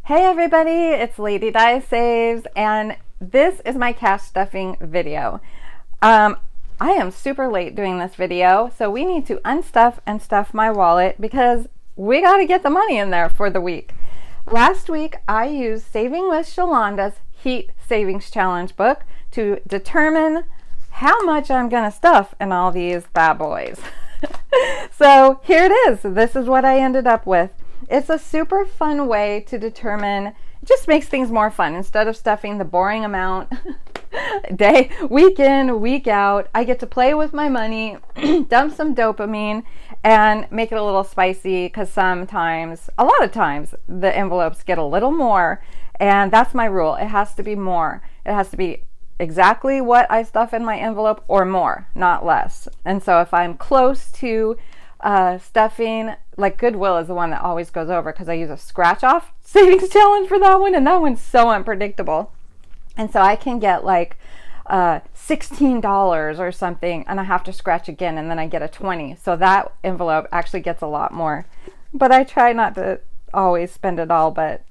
Hey everybody, it's Lady Di Saves, and this is my cash stuffing video. I am super late doing this video, so we need to unstuff and stuff my wallet because we got to get the money in there for the week. Last week, I used Saving with Sholanda's Heat Savings Challenge book to determine how much I'm going to stuff in all these bad boys. So here it is. This is what I ended up with. It's a super fun way to determine, it just makes things more fun. Instead of stuffing the boring amount week in, week out, I get to play with my money, dump some dopamine, and make it a little spicy because sometimes, a lot of times, the envelopes get a little more, and that's my rule. It has to be more. It has to be exactly what I stuff in my envelope or more, not less. And so if I'm close to stuffing, like Goodwill is the one that always goes over because I use a scratch off savings challenge for that one, and that one's so unpredictable. And so I can get like $16 or something, and I have to scratch again, and then I get a 20. So that envelope actually gets a lot more. But I try not to always spend it all, but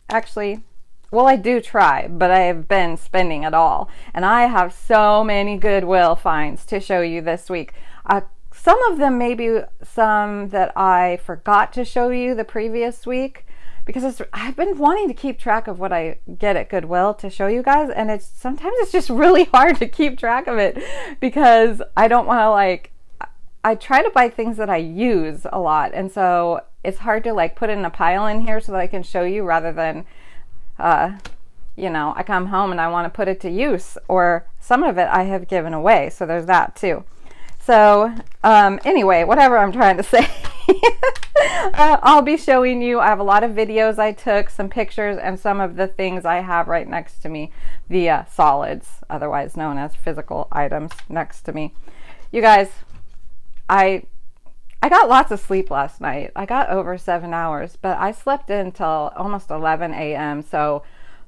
actually, well, I do try, but I have been spending it all. And I have so many Goodwill finds to show you this week. Some of them may be some that I forgot to show you the previous week because I've been wanting to keep track of what I get at Goodwill to show you guys, and sometimes it's just really hard to keep track of it because I don't want to I try to buy things that I use a lot, and so it's hard to put it in a pile in here so that I can show you rather than I come home and I want to put it to use, or some of it I have given away, so there's that too. So anyway, whatever I'm trying to say, I'll be showing you. I have a lot of videos I took, some pictures, and some of the things I have right next to me, the solids, otherwise known as physical items, next to me. You guys, I got lots of sleep last night. I got over 7 hours, but I slept until almost 11 a.m. So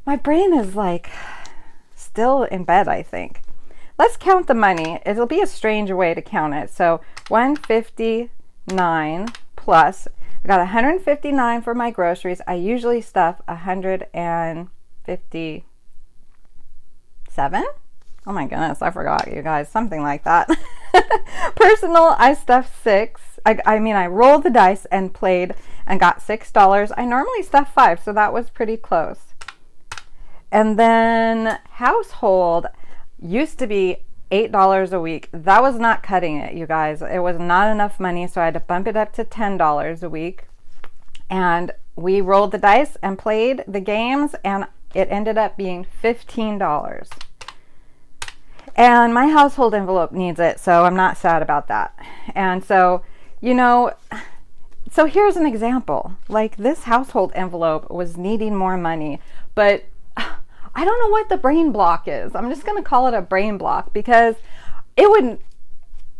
my brain is still in bed, I think. Let's count the money. It'll be a strange way to count it. So 159 plus, I got 159 for my groceries. I usually stuff 157. Oh my goodness, I forgot, you guys, something like that. Personal, I stuffed 6. I rolled the dice and played and got $6. I normally stuff 5, so that was pretty close. And then household used to be $8 a week. That was not cutting it, you guys. It was not enough money, so I had to bump it up to $10 a week. And we rolled the dice and played the games, and it ended up being $15. And my household envelope needs it, so I'm not sad about that. And so, so here's an example. This household envelope was needing more money, but I don't know what the brain block is. I'm just going to call it a brain block because it wouldn't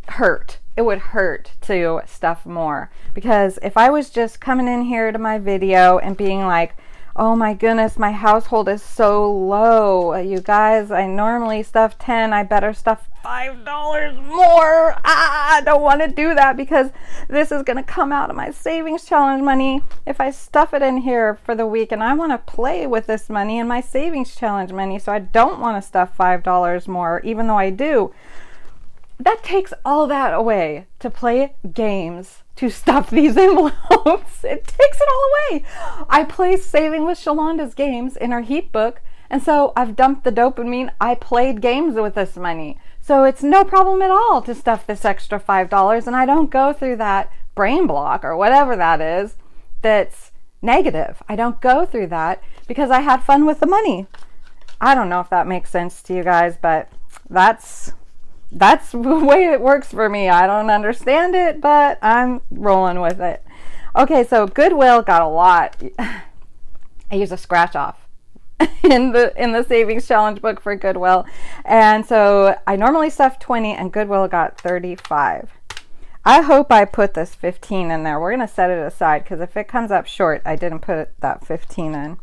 hurt. It would hurt to stuff more, because if I was just coming in here to my video and being like, oh my goodness, my household is so low. You guys, I normally stuff 10. I better stuff $5 more. I don't want to do that because this is going to come out of my savings challenge money if I stuff it in here for the week, and I want to play with this money and my savings challenge money, so I don't want to stuff $5 more, even though I do. That takes all that away to play games, to stuff these envelopes. It takes it all away. I play Saving with Sholanda's games in her heat book, and so I've dumped the dopamine. I played games with this money. So it's no problem at all to stuff this extra $5, and I don't go through that brain block or whatever that is that's negative. I don't go through that because I had fun with the money. I don't know if that makes sense to you guys, but that's the way it works for me. I don't understand it, but I'm rolling with it. Okay, so Goodwill got a lot. I use a scratch off in the savings challenge book for Goodwill, and so I normally stuff 20, and Goodwill got 35. I hope I put this 15 in there. We're gonna set it aside because if it comes up short, I didn't put that 15 in.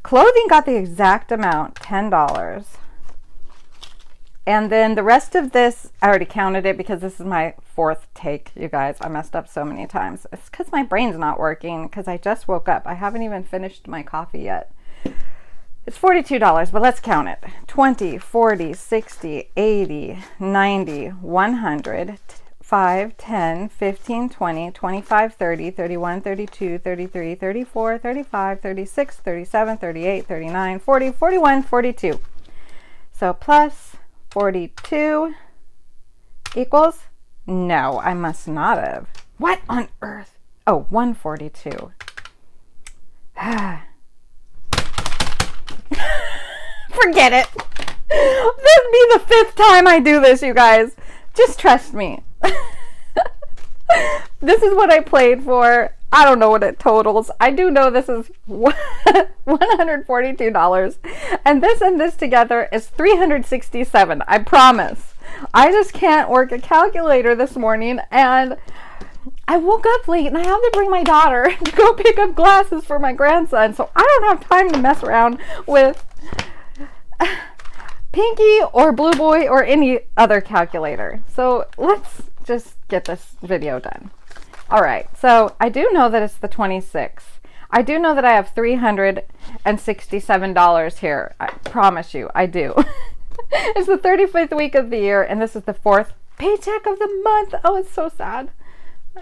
Clothing got the exact amount, $10. And then the rest of this, I already counted it because this is my 4th take, you guys. I messed up so many times. It's because my brain's not working because I just woke up. I haven't even finished my coffee yet. It's $42, but let's count it. 20, 40, 60, 80, 90, 100, 5, 10, 15, 20, 25, 30, 31, 32, 33, 34, 35, 36, 37, 38, 39, 40, 41, 42. So plus 42 equals, no, I must not have. What on earth? Oh, 142. Forget it. This will be the 5th time I do this, you guys. Just trust me. This is what I played for. I don't know what it totals. I do know this is $142. And this together is $367. I promise. I just can't work a calculator this morning, and I woke up late and I have to bring my daughter to go pick up glasses for my grandson. So I don't have time to mess around with Pinky or Blue Boy or any other calculator. So let's just get this video done. All right, so I do know that it's the 26th. I do know that I have $367 here. I promise you, I do. It's the 35th week of the year, and this is the 4th paycheck of the month. Oh, it's so sad.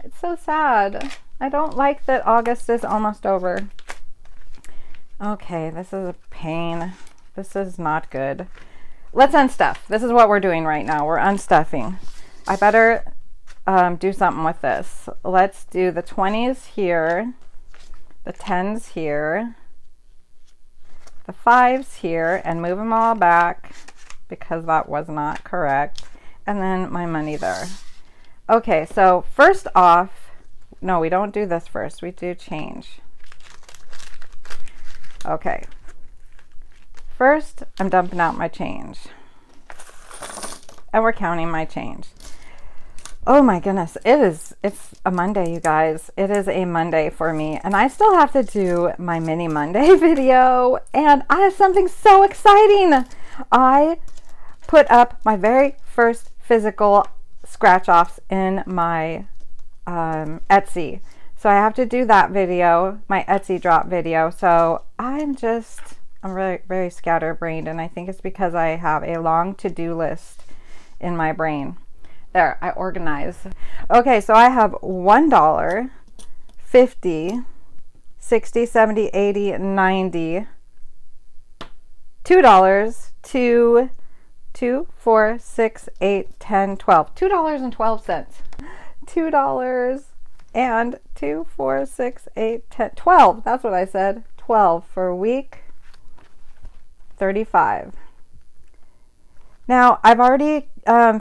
It's so sad. I don't like that August is almost over. Okay, this is a pain. This is not good. Let's unstuff. This is what we're doing right now. We're unstuffing. I better do something with this. Let's do the 20s here, the 10s here, the 5s here, and move them all back because that was not correct. And then my money there. Okay, so first off, no, we don't do this first. We do change. Okay. First, I'm dumping out my change. And we're counting my change. Oh my goodness, it's a Monday, you guys. It is a Monday for me, and I still have to do my mini Monday video, and I have something so exciting. I put up my very first physical scratch offs in my Etsy. So I have to do that video, my Etsy drop video. So I'm really very scatterbrained, and I think it's because I have a long to-do list in my brain. There, I organize. Okay, so I have $1, 50, 60, 70, 80, 90, $2, 2, 2, 4, 6, 8, 10, 12. $2.12. $2 and 2, 4, 6, 8, 10, 12. That's what I said. 12 for a week. 35. Now, I've already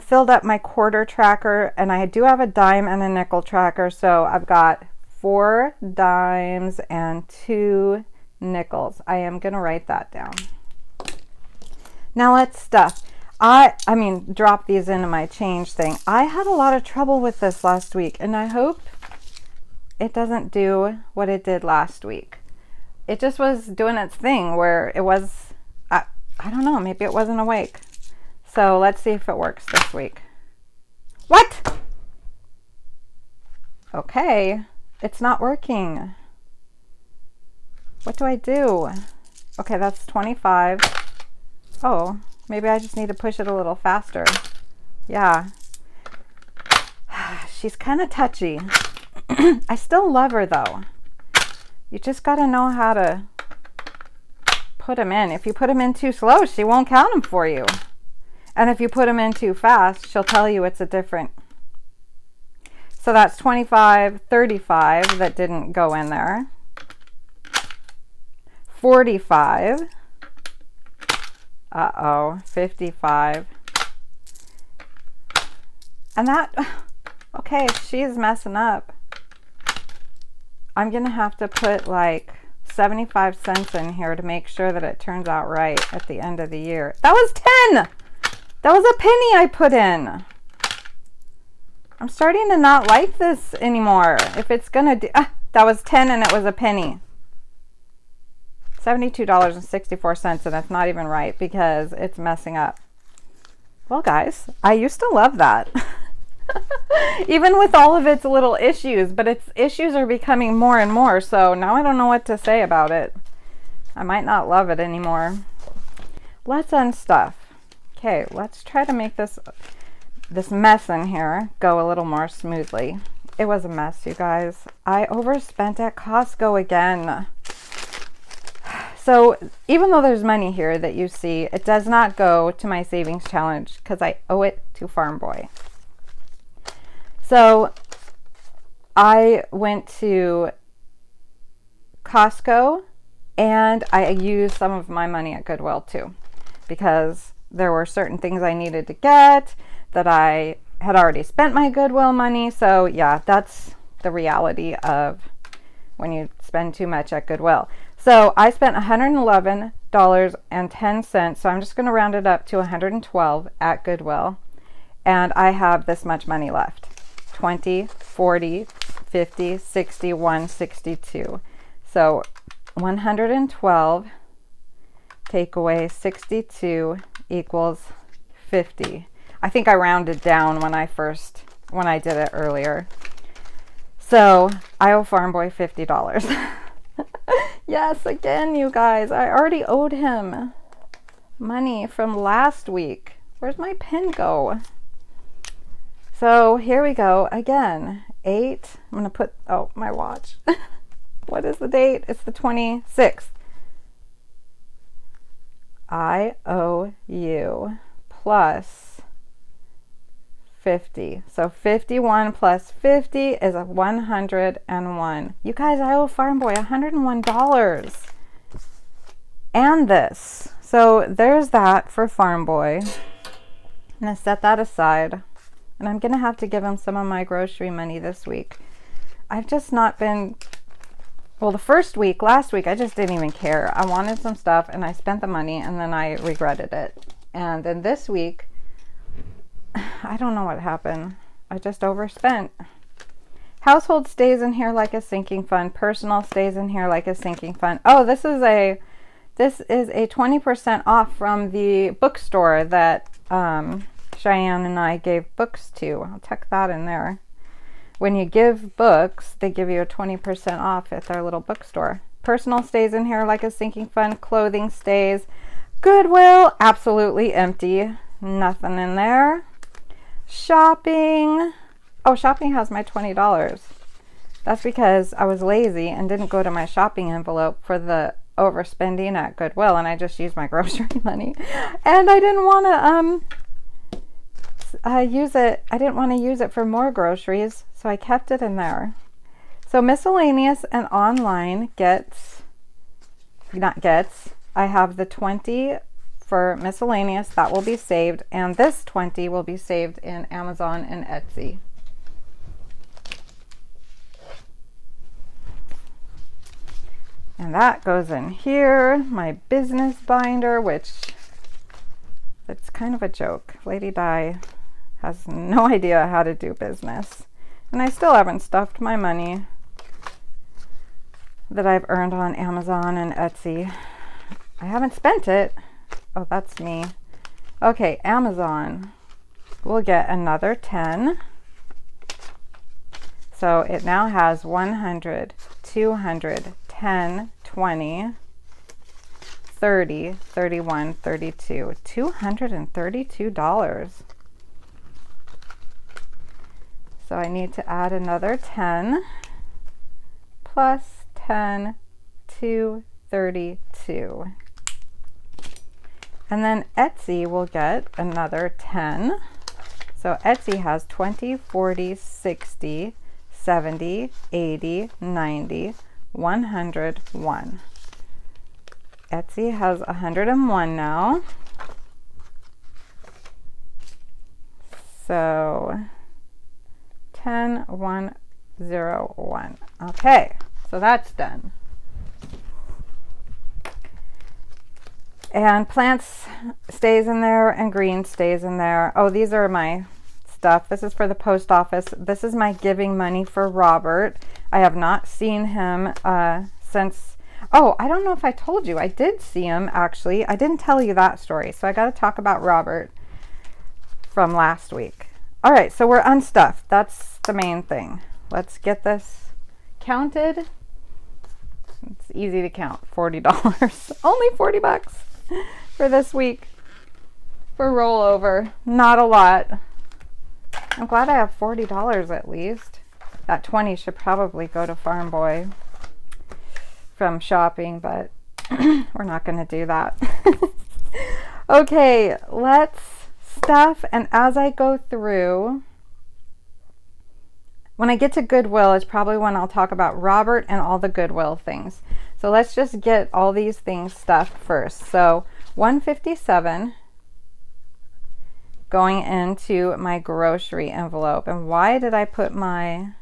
filled up my quarter tracker, and I do have a dime and a nickel tracker, so I've got 4 dimes and 2 nickels. I am going to write that down. Now let's stuff. Drop these into my change thing. I had a lot of trouble with this last week, and I hope it doesn't do what it did last week. It just was doing its thing where it was, I don't know, maybe it wasn't awake. So let's see if it works this week. What? Okay, it's not working. What do I do? Okay, that's 25. Oh, maybe I just need to push it a little faster. Yeah. She's kind of touchy. I still love her though. You just got to know how to put them in. If you put them in too slow, she won't count them for you. And if you put them in too fast, she'll tell you it's a different. So that's 25, 35 that didn't go in there. 45. Uh-oh, 55. And that, okay, she's messing up. I'm going to have to put like 75 cents in here to make sure that it turns out right at the end of the year. That was 10! That was a penny I put in. I'm starting to not like this anymore. If it's going to do, that was 10 and it was a penny. $72.64, and that's not even right because it's messing up. Well, guys, I used to love that. Even with all of its little issues, but its issues are becoming more and more, so now I don't know what to say about it. I might not love it anymore. Let's unstuff. Okay, let's try to make this mess in here go a little more smoothly. It was a mess, you guys. I overspent at Costco again. So even though there's money here that you see, it does not go to my savings challenge because I owe it to Farm Boy. So I went to Costco and I used some of my money at Goodwill too, because there were certain things I needed to get that I had already spent my Goodwill money. So yeah, that's the reality of when you spend too much at Goodwill. So I spent $111.10. So I'm just going to round it up to $112 at Goodwill. And I have this much money left. 20, 40, 50, 61, 62. So 112 take away 62 equals 50. I think I rounded down when I did it earlier. So I owe Farm Boy $50. Yes, again, you guys, I already owed him money from last week. Where's my pen go? So here we go again. 8. I'm going to put, oh, my watch. What is the date? It's the 26th. I owe you plus 50. So 51 plus 50 is 101. You guys, I owe Farm Boy $101. And this. So there's that for Farm Boy. I'm going to set that aside. And I'm going to have to give him some of my grocery money this week. I've just not been... Well, the first week, last week, I just didn't even care. I wanted some stuff and I spent the money and then I regretted it. And then this week, I don't know what happened. I just overspent. Household stays in here like a sinking fund. Personal stays in here like a sinking fund. Oh, this is a 20% off from the bookstore that Cheyenne and I gave books to. I'll tuck that in there. When you give books, they give you a 20% off at their little bookstore. Personal stays in here like a sinking fund. Clothing stays. Goodwill, absolutely empty. Nothing in there. Shopping. Oh, shopping has my $20. That's because I was lazy and didn't go to my shopping envelope for the overspending at Goodwill, and I just used my grocery money. And I didn't want to use it. I didn't want to use it for more groceries, so I kept it in there. So miscellaneous and online I have the 20 for miscellaneous. That will be saved, and this 20 will be saved in Amazon and Etsy. And that goes in here, my business binder, which it's kind of a joke. Lady Di has no idea how to do business. And I still haven't stuffed my money that I've earned on Amazon and Etsy. I haven't spent it. Oh, that's me. Okay, Amazon. We'll get another 10. So it now has 100, 200, 10, 20, 30, 31, 32, $232. So I need to add another 10 plus 10 to 32. And then Etsy will get another 10. So Etsy has 20, 40, 60, 70, 80, 90, 101. Etsy has 101 now. So 10, 1, 0, 1. Okay, so that's done. And plants stays in there and green stays in there. Oh, these are my stuff. This is for the post office. This is my giving money for Robert. I have not seen him since, oh, I don't know if I told you. I did see him, actually. I didn't tell you that story, so I got to talk about Robert. from last week. All right, so we're unstuffed. That's the main thing. Let's get this counted. It's easy to count. $40. Only 40 bucks for this week for rollover. Not a lot. I'm glad I have $40 at least. That 20 should probably go to Farm Boy from shopping, but we're not going to do that. Okay, let's stuff. And as I go through, when I get to Goodwill is probably when I'll talk about Robert and all the Goodwill things. So let's just get all these things stuffed first. So $157 going into my grocery envelope. And why did I put my,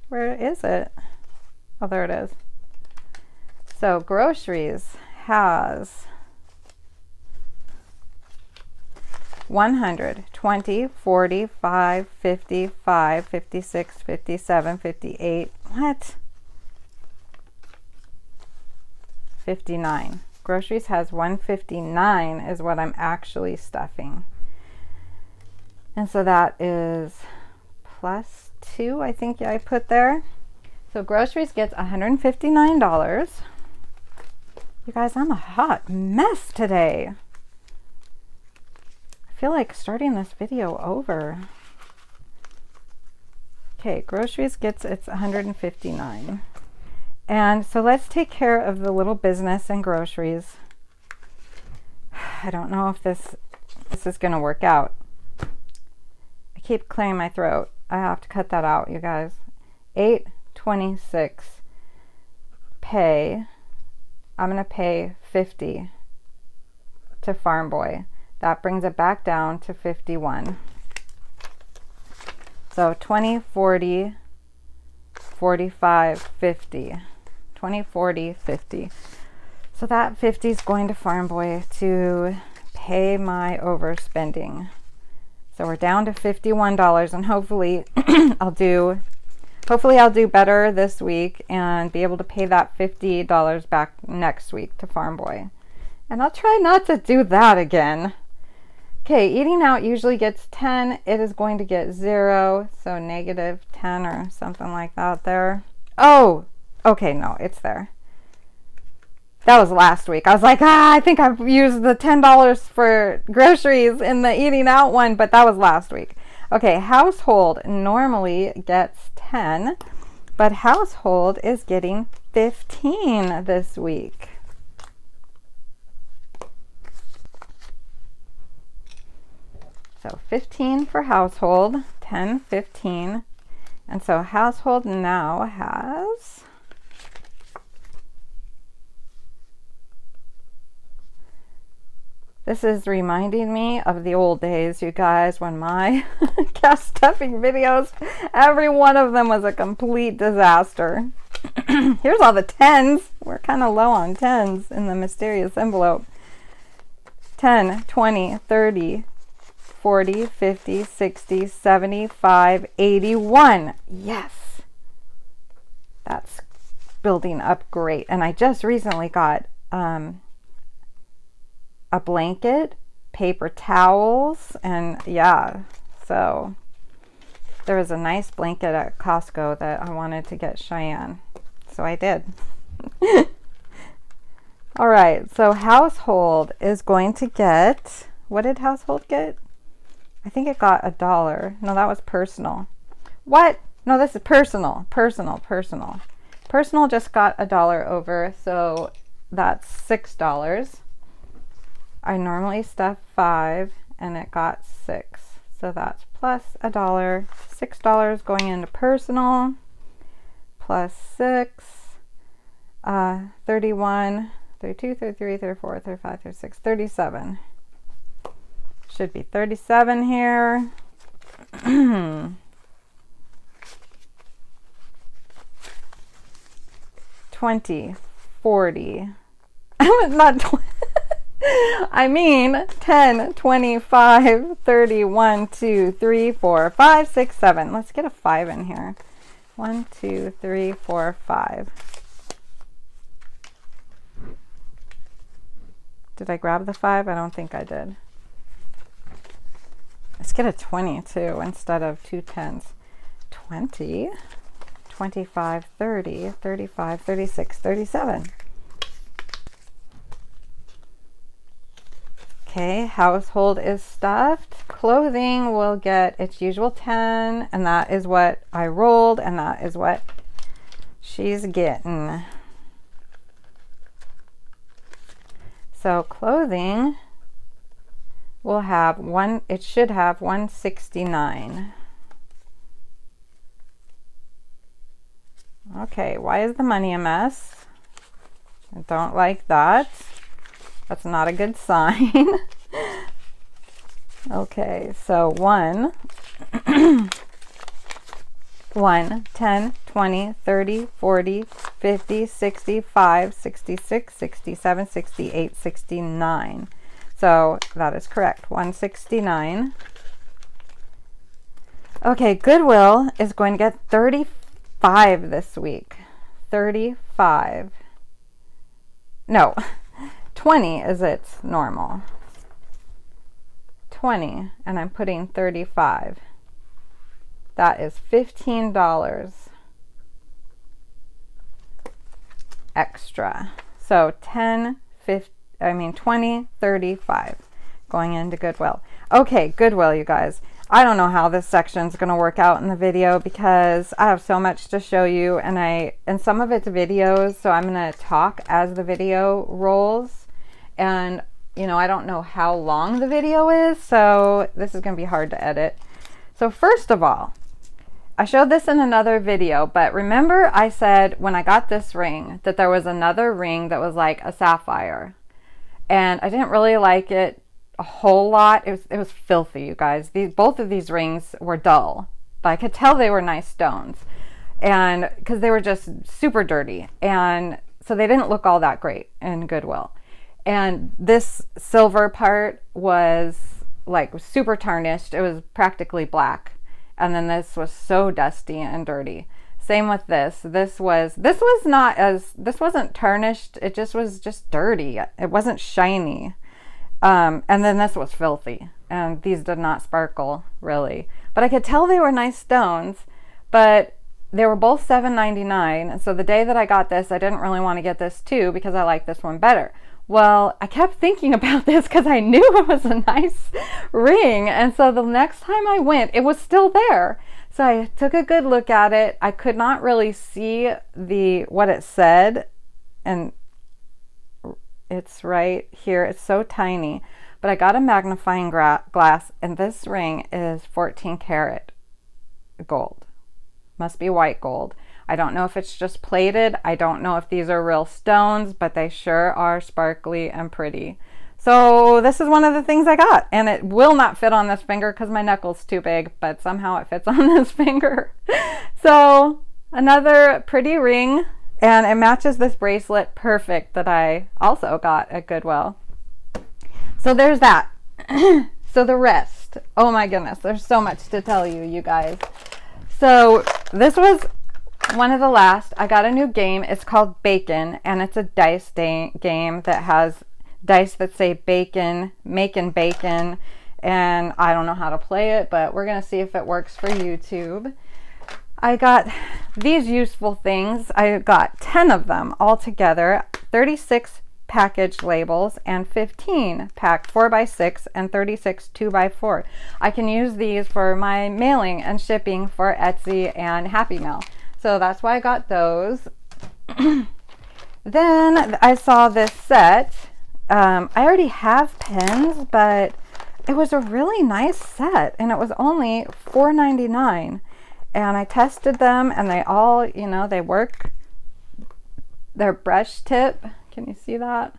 where is it? Oh, there it is. So groceries has 100, 20, 40, 5, 50, 5, 56, 57, 58, what? 59. Groceries has 159 is what I'm actually stuffing. And so that is plus 2, I think I put there. So groceries gets $159. You guys, I'm a hot mess today. I feel like starting this video over. Okay, groceries gets its $159. And so let's take care of the little business and groceries. I don't know if this is going to work out. I keep clearing my throat. I have to cut that out, you guys. $8.26 pay. I'm going to pay $50 to Farm Boy. That brings it back down to $51. So 20, 40, 45, 50. 20, 40, 50. So that 50 is going to Farm Boy to pay my overspending. So we're down to $51, and hopefully I'll do better this week and be able to pay that $50 back next week to Farm Boy. And I'll try not to do that again. Okay, eating out usually gets 10. It is going to get 0, so negative 10 or something like that there. Oh, okay, no, it's there. That was last week. I was like, I think I've used the $10 for groceries in the eating out one, but that was last week. Okay, household normally gets 10, but household is getting 15 this week. So 15 for household, 10, 15. And so household now has this is reminding me of the old days, you guys, when my cash stuffing videos, every one of them was a complete disaster. Here's all the 10s. We're kind of low on 10s in the mysterious envelope. 10, 20, 30, 40, 50, 60, 75, 81. Yes. That's building up great. And I just recently got a blanket, paper towels, and yeah, so there was a nice blanket at Costco that I wanted to get Cheyenne, so I did. All right, so household is going to get, what did household get? I think it got $1. No, that was personal. What? No, this is personal. Personal just got $1 over, so that's $6. I normally stuff 5 and it got 6. So that's plus $1. $6 going into personal. Plus 6. 31, 32, 33, 34, 35, 36, 37. Should be 37 here. 20, 40. Not 20. I mean 10, 25, 30, 1, 2, 3, 4, 5, 6, 7. Let's get a 5 in here. 1, 2, 3, 4, 5. Did I grab the 5? I don't think I did. Let's get a 20 too instead of 2 10s. 20, 25, 30, 35, 36, 37. Okay, household is stuffed. Clothing will get its usual 10, and that is what I rolled, and that is what she's getting. So clothing will have it should have 169. Okay, why is the money a mess? I don't like that. That's not a good sign. Okay, so 1, 10, 20, 30, 40, 50, 65, 66, 67, 68, 69. So that is correct, 169. Okay, Goodwill is going to get 35 this week. 35. No, 20 is its normal. 20, and I'm putting 35. That is $15 extra. So 20, 35 going into Goodwill. Okay, Goodwill, you guys. I don't know how this section is going to work out in the video because I have so much to show you, and some of it's videos, so I'm going to talk as the video rolls. And you know, I don't know how long the video is, so this is going to be hard to edit. So first of all, I showed this in another video, but remember I said when I got this ring that there was another ring that was like a sapphire, and I didn't really like it a whole lot. It was filthy, you guys. Both of these rings were dull, but I could tell they were nice stones, and because they were just super dirty, and so they didn't look all that great in Goodwill. And this silver part was like super tarnished. It was practically black. And then this was so dusty and dirty. Same with this. This wasn't tarnished. It just was just dirty. It wasn't shiny. And then this was filthy. And these did not sparkle really. But I could tell they were nice stones, but they were both $7.99. And so the day that I got this, I didn't really want to get this too because I like this one better. Well, I kept thinking about this because I knew it was a nice ring. And so the next time I went, it was still there. So I took a good look at it. I could not really see what it said. And it's right here. It's so tiny. But I got a magnifying glass, and this ring is 14 karat gold. Must be white gold. I don't know if it's just plated. I don't know if these are real stones, but they sure are sparkly and pretty. So this is one of the things I got, and it will not fit on this finger because my knuckle's too big, but somehow it fits on this finger. So another pretty ring, and it matches this bracelet perfect that I also got at Goodwill. So there's that. So the rest, oh my goodness, there's so much to tell you, you guys. So this was one of the last. I got a new game. It's called Bacon, and it's a dice game that has dice that say bacon, making bacon, and I don't know how to play it, but we're gonna see if it works for YouTube. I got these useful things. I got 10 of them all together, 36 package labels and 15 packed 4x6 and 36 2x4. I can use these for my mailing and shipping for Etsy and Happy Mail. So that's why I got those. Then I saw this set. I already have pens, but it was a really nice set, and it was only $4.99. And I tested them, and they all, you know, they work. They're brush tip. Can you see that?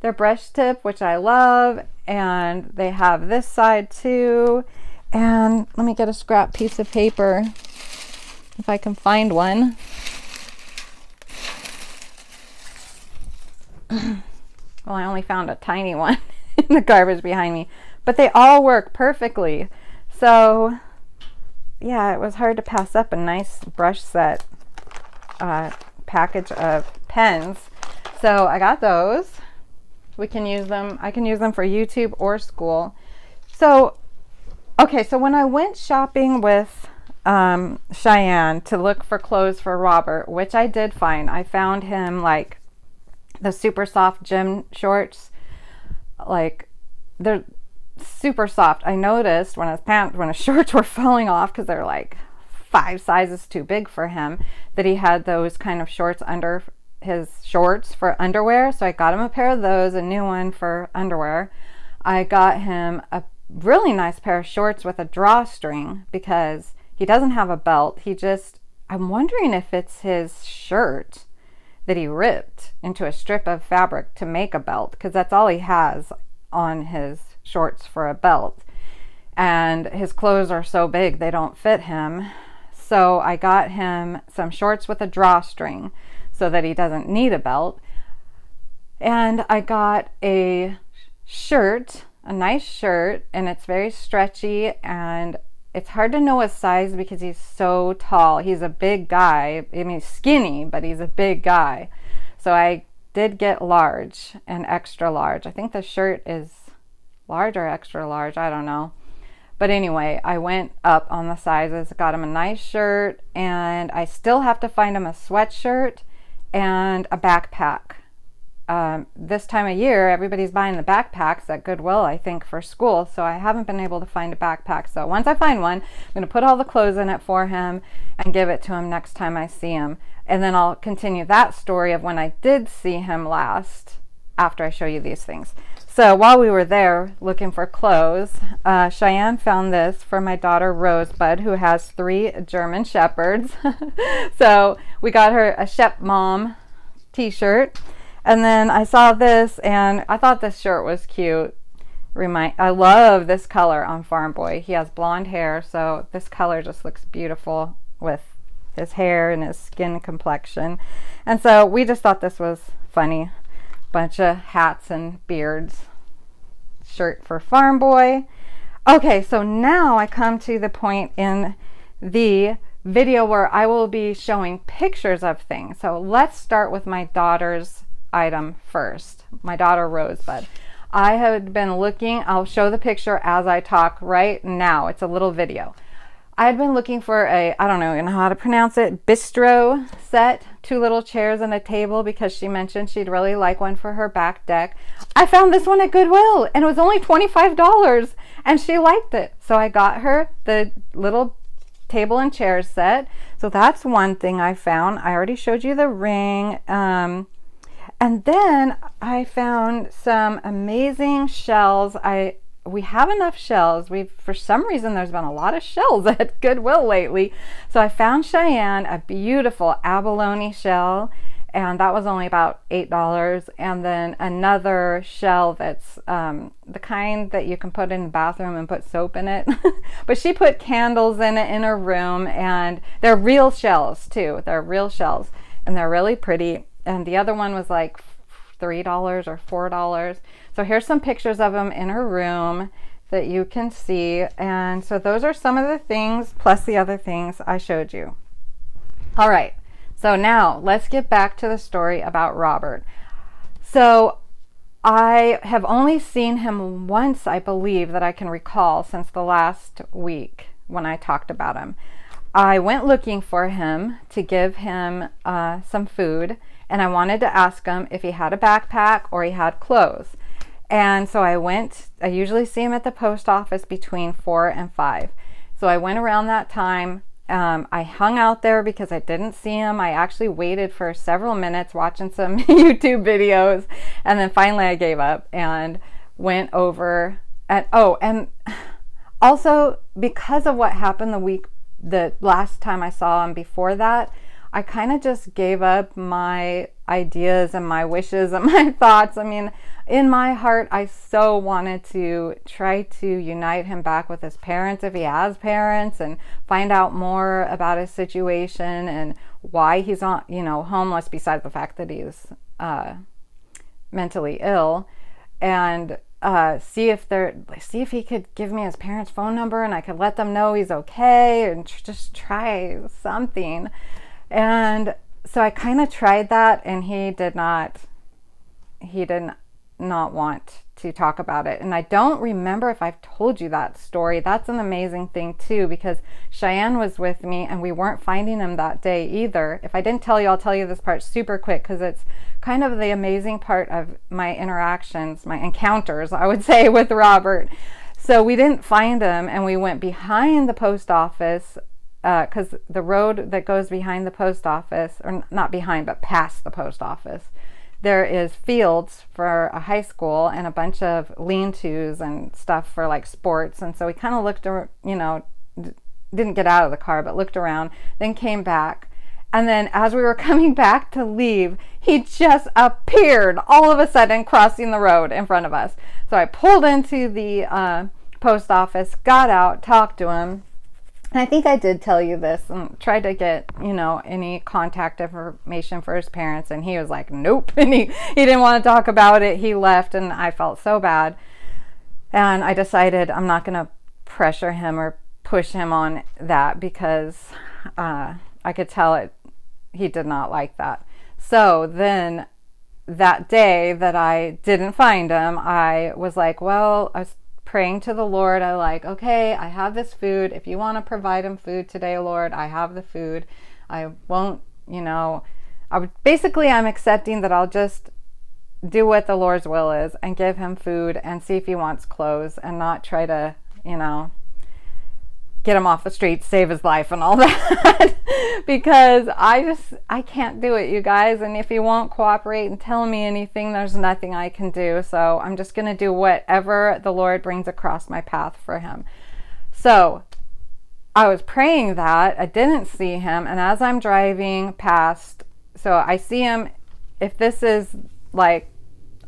They're brush tip, which I love. And they have this side too. And let me get a scrap piece of paper if I can find one. Well, I only found a tiny one in the garbage behind me, but they all work perfectly. So yeah, it was hard to pass up a nice brush set package of pens. So I got those. We can use them. I can use them for YouTube or school. So, okay, so when I went shopping with Cheyenne to look for clothes for Robert, which I did find, I found him like the super soft gym shorts. Like, they're super soft. I noticed when his shorts were falling off, because they're like 5 sizes too big for him, that he had those kind of shorts under his shorts for underwear. So I got him a pair of those, a new one for underwear. I got him a really nice pair of shorts with a drawstring, because he doesn't have a belt. I'm wondering if it's his shirt that he ripped into a strip of fabric to make a belt, because that's all he has on his shorts for a belt. And his clothes are so big they don't fit him. So I got him some shorts with a drawstring so that he doesn't need a belt. And I got a shirt, a nice shirt, and it's very stretchy, and it's hard to know his size because he's so tall. He's a big guy. I mean, he's skinny, but he's a big guy. So I did get large and extra large. I think the shirt is large or extra large. I don't know. But anyway, I went up on the sizes, got him a nice shirt, and I still have to find him a sweatshirt and a backpack. This time of year, everybody's buying the backpacks at Goodwill, I think, for school. So I haven't been able to find a backpack. So once I find one, I'm going to put all the clothes in it for him and give it to him next time I see him. And then I'll continue that story of when I did see him last after I show you these things. So while we were there looking for clothes, Cheyenne found this for my daughter Rosebud, who has 3 German Shepherds. So we got her a Shep Mom t-shirt. And then I saw this, and I thought this shirt was cute. I love this color on Farm Boy. He has blonde hair, so this color just looks beautiful with his hair and his skin complexion. And so we just thought this was funny. Bunch of hats and beards. Shirt for Farm Boy. Okay, so now I come to the point in the video where I will be showing pictures of things. So let's start with my daughter's item first. My daughter Rosebud. I had been looking, I'll show the picture as I talk right now. It's a little video. I had been looking for I don't know how to pronounce it, bistro set, 2 little chairs and a table, because she mentioned she'd really like one for her back deck. I found this one at Goodwill, and it was only $25, and she liked it. So I got her the little table and chair set. So that's one thing I found. I already showed you the ring. And then I found some amazing shells. We have enough shells. For some reason, there's been a lot of shells at Goodwill lately. So I found Cheyenne a beautiful abalone shell, and that was only about $8. And then another shell that's the kind that you can put in the bathroom and put soap in it. But she put candles in it in her room, and they're real shells too. They're real shells, and they're really pretty. And the other one was like $3 or $4. So here's some pictures of them in her room that you can see. And so those are some of the things, plus the other things I showed you. All right, so now let's get back to the story about Robert. So I have only seen him once, I believe, that I can recall since the last week when I talked about him. I went looking for him to give him some food, and I wanted to ask him if he had a backpack or he had clothes. And so I usually see him at the post office between 4 and 5. So I went around that time. I hung out there because I didn't see him. I actually waited for several minutes watching some YouTube videos, and then finally I gave up and went over. And also because of what happened the last time I saw him before that, I kind of just gave up my ideas and my wishes and my thoughts. I mean, in my heart, I so wanted to try to unite him back with his parents, if he has parents, and find out more about his situation and why he's on, homeless, besides the fact that he's mentally ill, and see if he could give me his parents' phone number and I could let them know he's okay, and just try something. And so I kind of tried that, and he didn't not want to talk about it. And I don't remember if I've told you that story. That's an amazing thing too, because Cheyenne was with me and we weren't finding him that day either. If I didn't tell you, I'll tell you this part super quick, because it's kind of the amazing part of my interactions, my encounters, I would say, with Robert. So we didn't find him, and we went behind the post office, because the road that goes behind the post office, or not behind, but past the post office, there is fields for a high school and a bunch of lean-tos and stuff for like sports. And so we kind of looked, didn't get out of the car, but looked around, then came back. And then as we were coming back to leave, he just appeared all of a sudden crossing the road in front of us. So I pulled into the post office, got out, talked to him. And I think I did tell you this and tried to get, any contact information for his parents. And he was like, nope. And he didn't want to talk about it. He left, and I felt so bad. And I decided I'm not going to pressure him or push him on that, because I could tell he did not like that. So then that day that I didn't find him, I was like, I was praying to the Lord. I like, okay, I have this food. If you want to provide him food today, Lord, I have the food. I won't, I'm accepting that I'll just do what the Lord's will is and give him food and see if he wants clothes, and not try to, get him off the street, save his life and all that. Because I can't do it, you guys. And if he won't cooperate and tell me anything, there's nothing I can do. So I'm just going to do whatever the Lord brings across my path for him. So I was praying that. I didn't see him. And as I'm driving past, so I see him, if this is like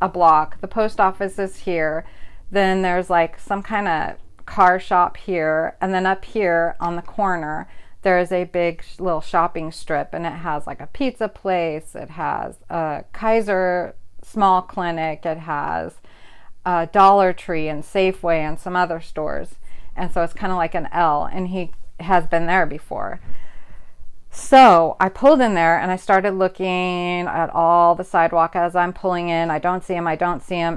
a block, the post office is here, then there's like some kind of car shop here, and then up here on the corner there is a big little shopping strip, and it has like a pizza place, it has a Kaiser small clinic, it has a Dollar Tree and Safeway and some other stores. And so it's kind of like an L, and he has been there before. So I pulled in there and I started looking at all the sidewalk as I'm pulling in. I don't see him,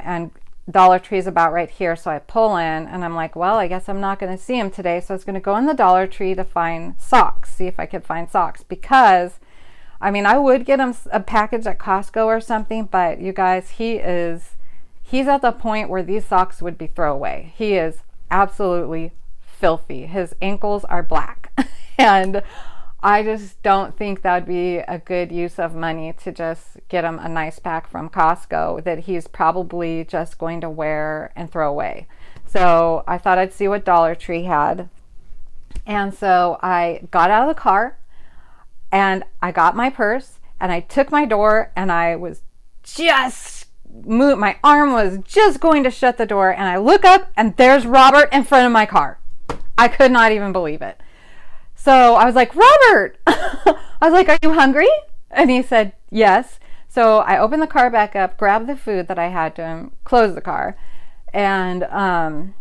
and Dollar Tree is about right here. So I pull in and I'm like, well, I guess I'm not going to see him today. So I was going to go in the Dollar Tree to find socks, see if I could find socks, because I would get him a package at Costco or something, but you guys, he's at the point where these socks would be throwaway. He is absolutely filthy. His ankles are black. And I just don't think that would be a good use of money to just get him a nice pack from Costco that he's probably just going to wear and throw away. So I thought I'd see what Dollar Tree had. And so I got out of the car and I got my purse and I took my door, and I was just my arm was just going to shut the door, and I look up and there's Robert in front of my car. I could not even believe it. So I was like, Robert, I was like, are you hungry? And he said, yes. So I opened the car back up, grabbed the food that I had to him, closed the car. And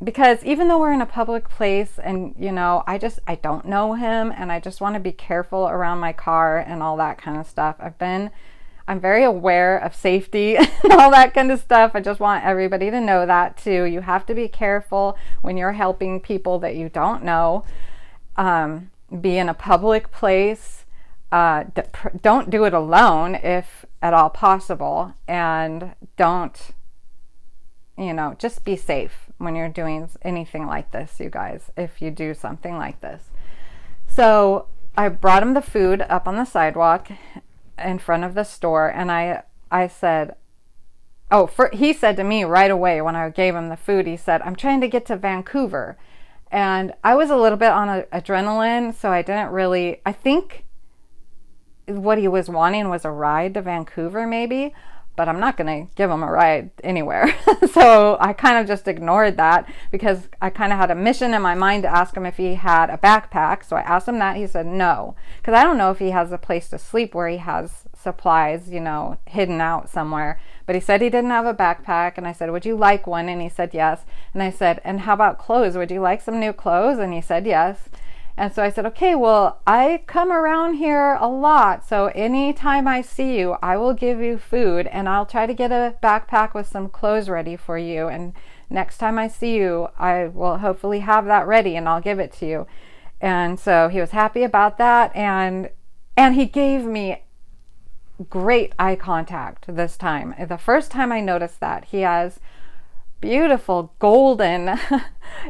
because even though we're in a public place and, I don't know him, and I just want to be careful around my car and all that kind of stuff. I'm very aware of safety and all that kind of stuff. I just want everybody to know that too. You have to be careful when you're helping people that you don't know. Be in a public place. Don't do it alone if at all possible, and don't, just be safe when you're doing anything like this, you guys, if you do something like this. So I brought him the food up on the sidewalk in front of the store, and I said, he said to me right away when I gave him the food, he said, I'm trying to get to Vancouver. And I was a little bit on adrenaline, so I didn't really, I think what he was wanting was a ride to Vancouver maybe, but I'm not going to give him a ride anywhere. So I kind of just ignored that, because I kind of had a mission in my mind to ask him if he had a backpack. So I asked him that. He said no, because I don't know if he has a place to sleep where he has supplies, hidden out somewhere. But he said he didn't have a backpack, and I said, would you like one? And he said yes. And I said, and how about clothes? Would you like some new clothes? And he said yes. And so I said, okay, well, I come around here a lot, so anytime I see you, I will give you food, and I'll try to get a backpack with some clothes ready for you. And next time I see you, I will hopefully have that ready, and I'll give it to you. And so he was happy about that, and he gave me great eye contact this time. The first time I noticed that, he has beautiful golden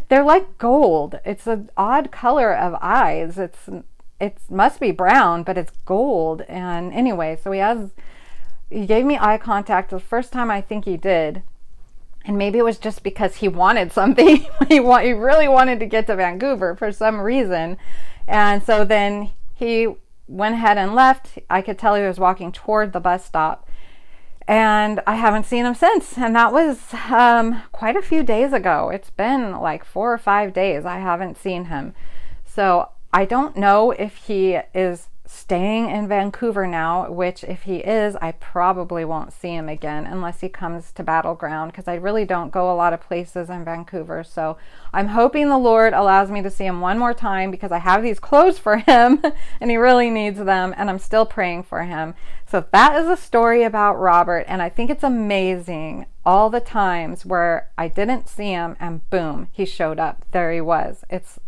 they're like gold. It's an odd color of eyes. It must be brown, but it's gold. And anyway, so he gave me eye contact the first time I think he did. And maybe it was just because he wanted something. He really wanted to get to Vancouver for some reason. And so then he went ahead and left. I could tell he was walking toward the bus stop. And I haven't seen him since. And that was quite a few days ago. It's been like 4 or 5 days I haven't seen him. So I don't know if he is staying in Vancouver now, which if he is, I probably won't see him again unless he comes to Battleground, because I really don't go a lot of places in Vancouver. So I'm hoping the Lord allows me to see him one more time, because I have these clothes for him and he really needs them, and I'm still praying for him. So that is a story about Robert, and I think it's amazing all the times where I didn't see him and boom, he showed up. There he was. It's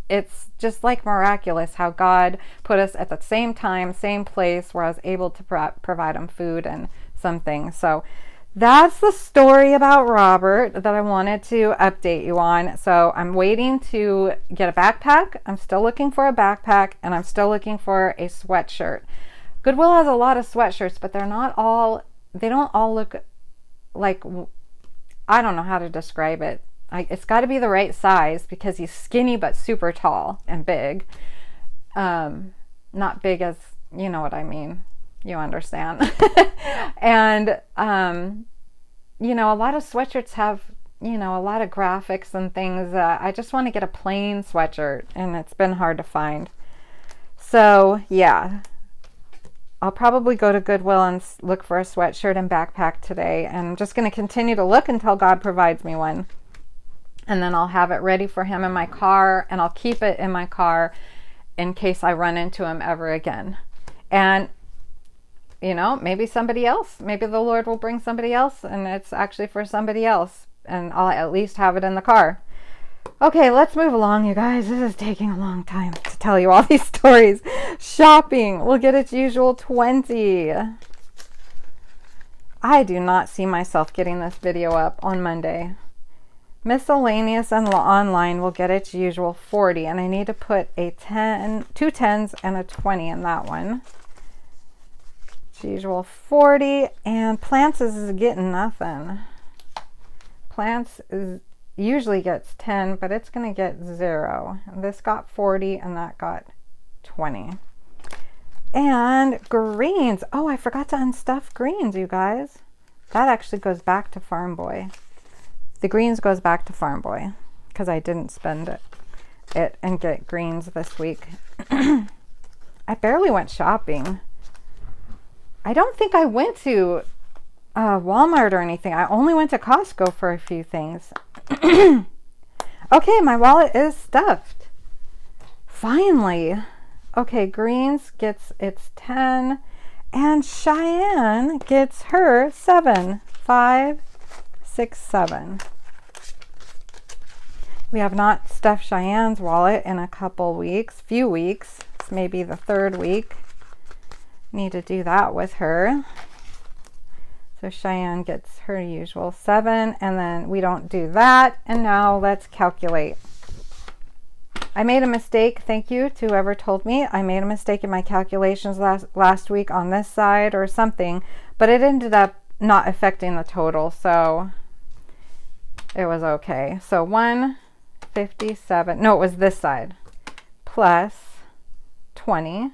just like miraculous how God put us at the same time, same place, where I was able to provide him food and some things. So that's the story about Robert that I wanted to update you on. So I'm waiting to get a backpack. I'm still looking for a backpack, and I'm still looking for a sweatshirt. Goodwill has a lot of sweatshirts, but they don't all look like, I don't know how to describe it. It's got to be the right size, because he's skinny but super tall and big. Not big as, you know what I mean. You understand. And, a lot of sweatshirts have, a lot of graphics and things. I just want to get a plain sweatshirt, and it's been hard to find. So, yeah. I'll probably go to Goodwill and look for a sweatshirt and backpack today. And I'm just going to continue to look until God provides me one. And then I'll have it ready for him in my car, and I'll keep it in my car in case I run into him ever again. And, maybe somebody else, maybe the Lord will bring somebody else, and it's actually for somebody else, and I'll at least have it in the car. Okay, let's move along, you guys. This is taking a long time to tell you all these stories. Shopping will get its usual 20. I do not see myself getting this video up on Monday. Miscellaneous and online will get its usual 40, and I need to put two 10s and a 20 in that one. It's usual 40, and plants is getting nothing. Plants usually gets 10, but it's going to get 0. And this got 40, and that got 20. And greens. Oh, I forgot to unstuff greens, you guys. That actually goes back to Farm Boy. The greens goes back to Farm Boy because I didn't spend it and get greens this week. I barely went shopping. I don't think I went to Walmart or anything. I only went to Costco for a few things. Okay, my wallet is stuffed. Finally. Okay, greens gets its 10, and Cheyenne gets her 7. 5, 6, 7. We have not stuffed Cheyenne's wallet in a few weeks. It's maybe the 3rd week. Need to do that with her. So Cheyenne gets her usual 7, and then we don't do that. And now let's calculate. I made a mistake. Thank you to whoever told me. I made a mistake in my calculations last week on this side or something, but it ended up not affecting the total, so it was okay. So 157, no, it was this side, plus 20.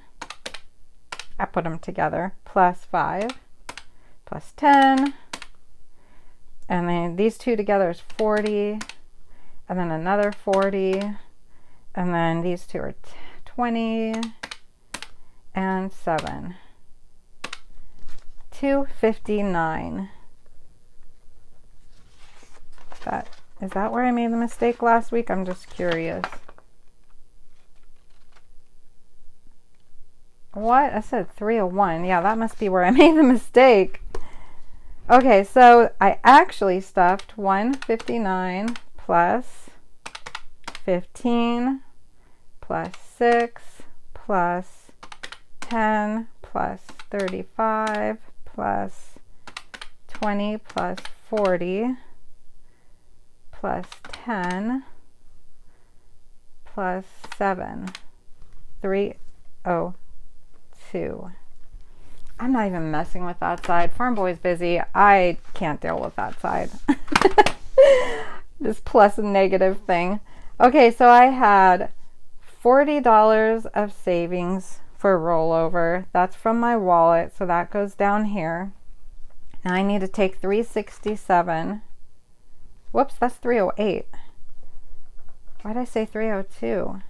I put them together, plus 5, plus 10, and then these two together is 40, and then another 40, and then these two are 20, and 7. 259. Is that where I made the mistake last week? I'm just curious. what? I said 301. Yeah, that must be where I made the mistake. Okay, so I actually stuffed 159 plus 15 plus 6 plus 10 plus 35 plus 20 plus 40 plus 10 plus 7, 302. I'm not even messing with that side. Farm Boy's busy. I can't deal with that side. This plus and negative thing. Okay, so I had $40 of savings for rollover. That's from my wallet, so that goes down here. Now I need to take 367. Whoops, that's 308. Why did I say 302?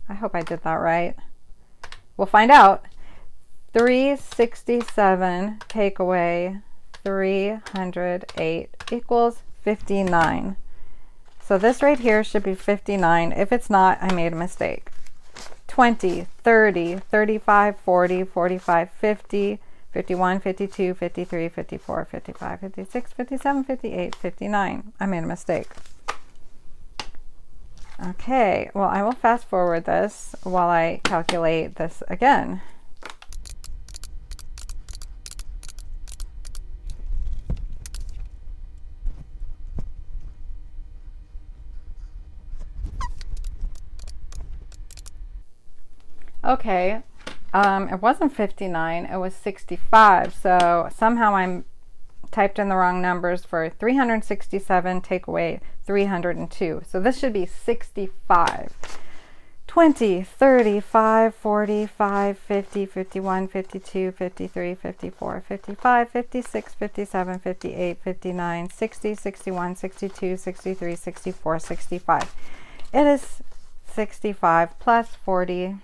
I hope I did that right. We'll find out. 367 take away 308 equals 59. So this right here should be 59. If it's not, I made a mistake. 20, 30, 35, 40, 45, 50, 51, 52, 53, 54, 55, 56, 57, 58, 59. I made a mistake. Okay, well, I will fast forward this while I calculate this again. Okay, it wasn't 59, it was 65. So somehow I'm typed in the wrong numbers for 367, take away 302. So this should be 65. 20, 35, 45, 50, 51, 52, 53, 54, 55, 56, 57, 58, 59, 60, 61, 62, 63, 64, 65. It is 65 plus 40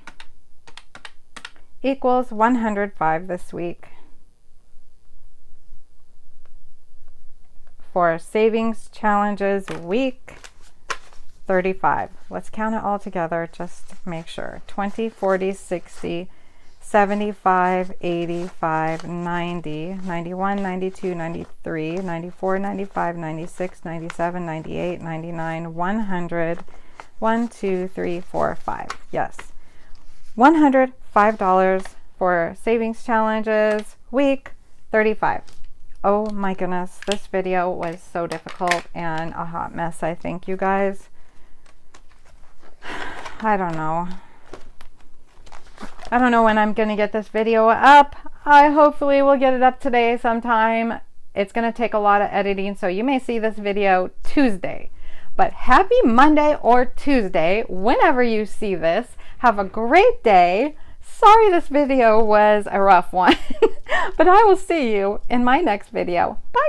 equals 105 this week. For savings challenges week 35. Let's count it all together just to make sure. 20, 40, 60, 75, 85, 90, 91, 92, 93, 94, 95, 96, 97, 98, 99, 100, 1, 2, 3, 4, 5. Yes. $105 for savings challenges week 35. Oh my goodness, this video was so difficult and a hot mess, I think, you guys. I don't know when I'm gonna get this video up. I hopefully will get it up today sometime. It's gonna take a lot of editing, so you may see this video Tuesday. But happy Monday or Tuesday, whenever you see this. Have a great day. Sorry this video was a rough one, but I will see you in my next video. Bye.